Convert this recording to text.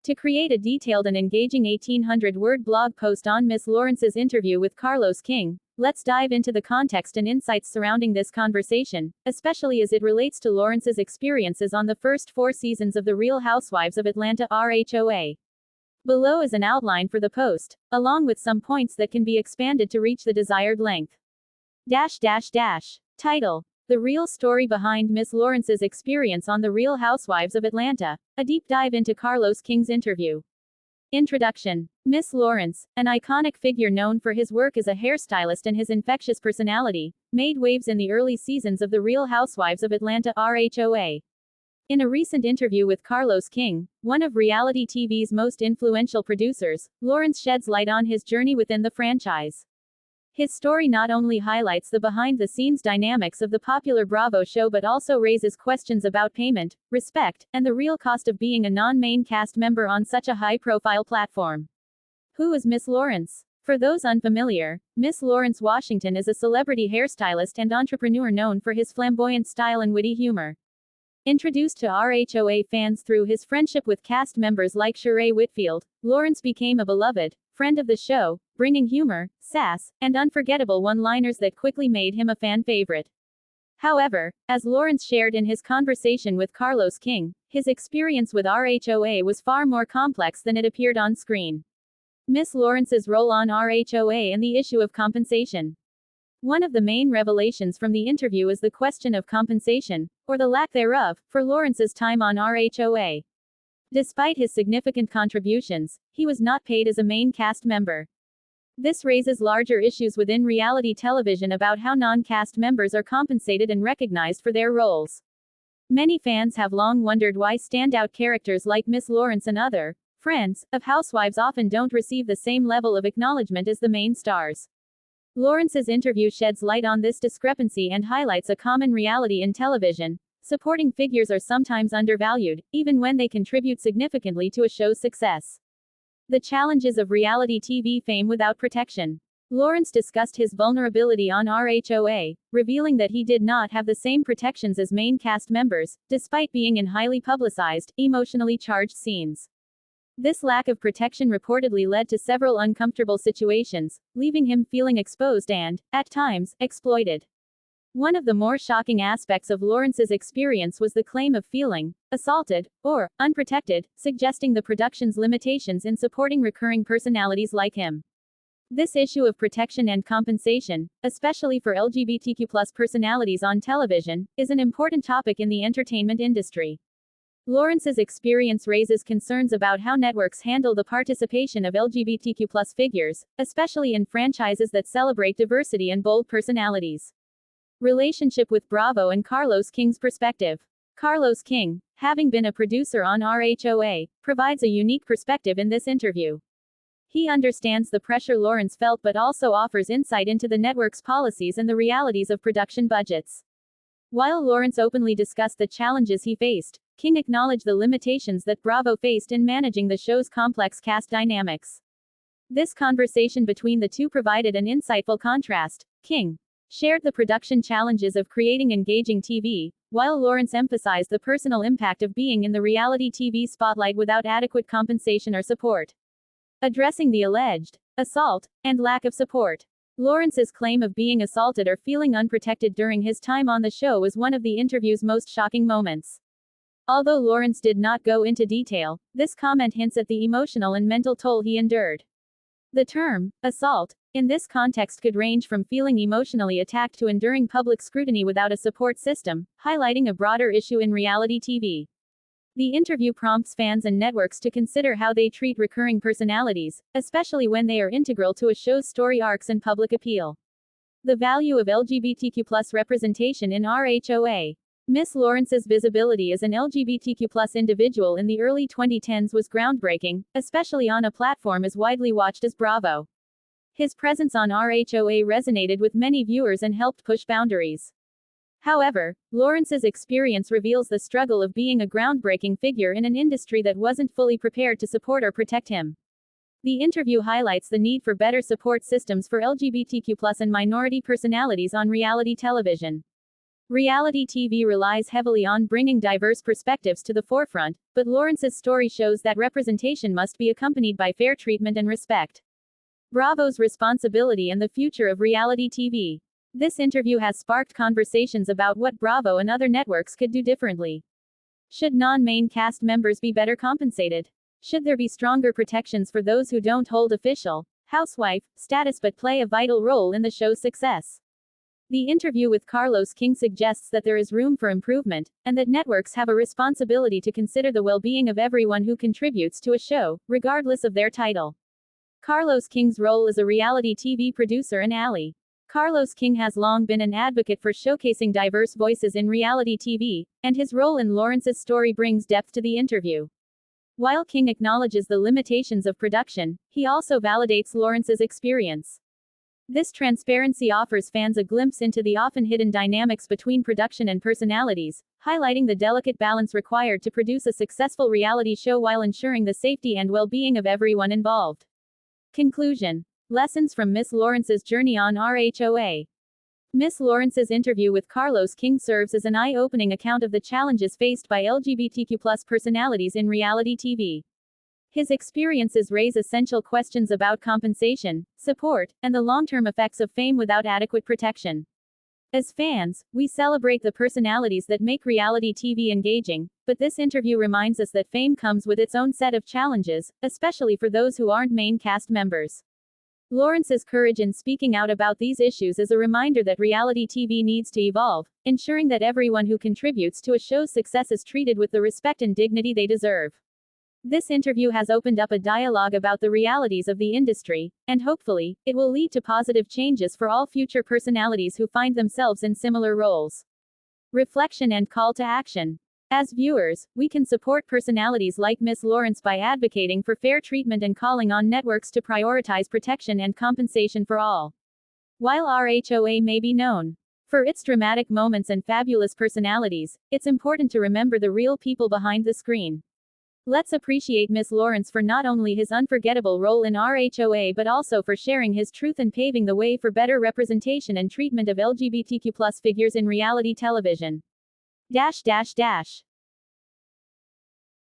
To create a detailed and engaging 1,800-word blog post on Ms. Lawrence's interview with Carlos King, let's dive into the context and insights surrounding this conversation, especially as it relates to Lawrence's experiences on the first 4 seasons of The Real Housewives of Atlanta RHOA. Below is an outline for the post, along with some points that can be expanded to reach the desired length. Title: The real story behind Ms. Lawrence's experience on The Real Housewives of Atlanta, a deep dive into Carlos King's interview. Introduction. Ms. Lawrence, an iconic figure known for his work as a hairstylist and his infectious personality, made waves in the early seasons of The Real Housewives of Atlanta RHOA. In a recent interview with Carlos King, one of reality TV's most influential producers, Lawrence sheds light on his journey within the franchise. His story not only highlights the behind-the-scenes dynamics of the popular Bravo show but also raises questions about payment, respect, and the real cost of being a non-main cast member on such a high-profile platform. Who is Ms. Lawrence? For those unfamiliar, Ms. Lawrence Washington is a celebrity hairstylist and entrepreneur known for his flamboyant style and witty humor. Introduced to RHOA fans through his friendship with cast members like Sheree Whitfield, Lawrence became a beloved friend of the show, bringing humor, sass, and unforgettable one-liners that quickly made him a fan favorite. However, as Lawrence shared in his conversation with Carlos King, his experience with RHOA was far more complex than it appeared on screen. Ms. Lawrence's role on RHOA and the issue of compensation. One of the main revelations from the interview is the question of compensation, or the lack thereof, for Lawrence's time on RHOA. Despite his significant contributions, he was not paid as a main cast member. This raises larger issues within reality television about how non-cast members are compensated and recognized for their roles. Many fans have long wondered why standout characters like Ms. Lawrence and other friends of housewives often don't receive the same level of acknowledgement as the main stars. Lawrence's interview sheds light on this discrepancy and highlights a common reality in television. Supporting figures are sometimes undervalued, even when they contribute significantly to a show's success. The challenges of reality TV fame without protection. Lawrence discussed his vulnerability on RHOA, revealing that he did not have the same protections as main cast members, despite being in highly publicized, emotionally charged scenes. This lack of protection reportedly led to several uncomfortable situations, leaving him feeling exposed and, at times, exploited. One of the more shocking aspects of Lawrence's experience was the claim of feeling assaulted, or unprotected, suggesting the production's limitations in supporting recurring personalities like him. This issue of protection and compensation, especially for LGBTQ+ personalities on television, is an important topic in the entertainment industry. Lawrence's experience raises concerns about how networks handle the participation of LGBTQ+ figures, especially in franchises that celebrate diversity and bold personalities. Relationship with Bravo and Carlos King's perspective. Carlos King, having been a producer on RHOA, provides a unique perspective in this interview. He understands the pressure Lawrence felt but also offers insight into the network's policies and the realities of production budgets. While Lawrence openly discussed the challenges he faced, King acknowledged the limitations that Bravo faced in managing the show's complex cast dynamics. This conversation between the two provided an insightful contrast. King shared the production challenges of creating engaging TV, while Lawrence emphasized the personal impact of being in the reality TV spotlight without adequate compensation or support. Addressing the alleged assault and lack of support. Lawrence's claim of being assaulted or feeling unprotected during his time on the show was one of the interview's most shocking moments. Although Lawrence did not go into detail, this comment hints at the emotional and mental toll he endured. The term assault in this context could range from feeling emotionally attacked to enduring public scrutiny without a support system, highlighting a broader issue in reality TV. The interview prompts fans and networks to consider how they treat recurring personalities, especially when they are integral to a show's story arcs and public appeal. The value of LGBTQ+ representation in RHOA. Ms. Lawrence's visibility as an LGBTQ+ individual in the early 2010s was groundbreaking, especially on a platform as widely watched as Bravo. His presence on RHOA resonated with many viewers and helped push boundaries. However, Lawrence's experience reveals the struggle of being a groundbreaking figure in an industry that wasn't fully prepared to support or protect him. The interview highlights the need for better support systems for LGBTQ+ and minority personalities on reality television. Reality TV relies heavily on bringing diverse perspectives to the forefront, but Lawrence's story shows that representation must be accompanied by fair treatment and respect. Bravo's responsibility and the future of reality TV. This interview has sparked conversations about what Bravo and other networks could do differently. Should non-main cast members be better compensated? Should there be stronger protections for those who don't hold official housewife status but play a vital role in the show's success? The interview with Carlos King suggests that there is room for improvement, and that networks have a responsibility to consider the well-being of everyone who contributes to a show, regardless of their title. Carlos King's role as a reality TV producer and ally. Carlos King has long been an advocate for showcasing diverse voices in reality TV, and his role in Lawrence's story brings depth to the interview. While King acknowledges the limitations of production, he also validates Lawrence's experience. This transparency offers fans a glimpse into the often hidden dynamics between production and personalities, highlighting the delicate balance required to produce a successful reality show while ensuring the safety and well-being of everyone involved. Conclusion. Lessons from Miss Lawrence's journey on RHOA. Miss Lawrence's interview with Carlos King serves as an eye-opening account of the challenges faced by LGBTQ+ personalities in reality TV. His experiences raise essential questions about compensation, support, and the long-term effects of fame without adequate protection. As fans, we celebrate the personalities that make reality TV engaging, but this interview reminds us that fame comes with its own set of challenges, especially for those who aren't main cast members. Lawrence's courage in speaking out about these issues is a reminder that reality TV needs to evolve, ensuring that everyone who contributes to a show's success is treated with the respect and dignity they deserve. This interview has opened up a dialogue about the realities of the industry, and hopefully, it will lead to positive changes for all future personalities who find themselves in similar roles. Reflection and call to action. As viewers, we can support personalities like Miss Lawrence by advocating for fair treatment and calling on networks to prioritize protection and compensation for all. While RHOA may be known for its dramatic moments and fabulous personalities, it's important to remember the real people behind the screen. Let's appreciate Miss Lawrence for not only his unforgettable role in RHOA but also for sharing his truth and paving the way for better representation and treatment of LGBTQ+ figures in reality television.